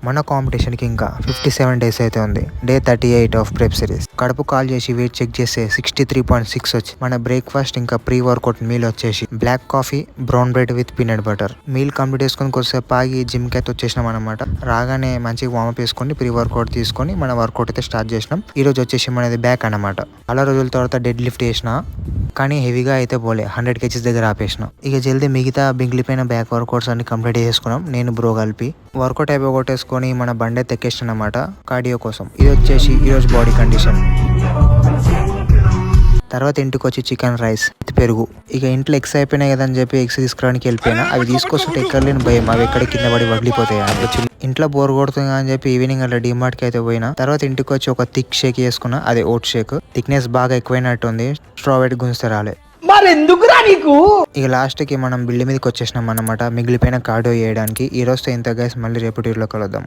మన కాంపిటీషన్ కి ఇంకా 57 డేస్ అయితే ఉంది. Day 38 of prep series. కడుపు కాల్ చేసి వెయిట్ చెక్ చేస్తే 63.6 వచ్చి. మన బ్రేక్ఫాస్ట్ ఇంకా ప్రీ వర్కౌట్ మీల్ వచ్చేసి black coffee, brown bread with peanut butter. Meal complete చేసుకుని కొద్దిసేపు ఆగి జిమ్ కి అయితే వచ్చేసినాం అనమాట. రాగానే మంచిగా వార్మప్ వేసుకొని ప్రీ వర్కౌట్ తీసుకొని మన వర్కౌట్ అయితే స్టార్ట్ చేసినాం. ఈ రోజు వచ్చేసి మనది బ్యాక్ అనమాట. చాలా రోజుల తర్వాత డెడ్ లిఫ్ట్ చేసిన, కానీ హెవీగా అయితే పోలే. 100 kgs దగ్గర ఆపేసిన. ఇక జల్దీ మిగతా మిగిలిపోయిన బ్యాక్ వర్కౌట్స్ అన్ని కంప్లీట్ చేసుకున్నాం, నేను బ్రో కలిపి. వర్కౌట్ అయిపోగొట్టేసుకొని మన బండి అయితే ఎక్కేసిన అనమాట కార్డియో కోసం. ఇది వచ్చేసి ఈరోజు బాడీ కండిషన్. తర్వాత ఇంటికి వచ్చి చికెన్ రైస్ పెరుగు. ఇక ఇంట్లో ఎగ్స్ అయిపోయినాయి కదా అని చెప్పి ఎగ్స్ తీసుకురావడానికి వెళ్ళిపోయినా. అవి తీసుకొస్తుంటే ఎక్కర్లేని భయం, అవి ఎక్కడ కింద పడి వదిలిపోతాయి అని. ఇంట్లో బోర్ కొడుతుంది అని చెప్పి ఈవినింగ్ అట్లా డిమార్ట్ కి అయితే పోయినా. తర్వాత ఇంటికి వచ్చి ఒక థిక్ షేక్ చేసుకున్నా, అదే ఓట్ షేక్. థిక్నెస్ బాగా ఎక్కువైనట్టుంది, స్ట్రాబెరీ గుంజితే రాలే. మరెందుకురా నీకు? ఇక లాస్ట్ కి మనం బిల్డింగ్ మీదకి వచ్చేసినాం అన్నమాట మిగిలిపోయిన కార్డియో చేయడానికి. ఈ రోజుతో ఇంత గైస్, మళ్ళీ రేపటి వీడియోలో కలుద్దాం.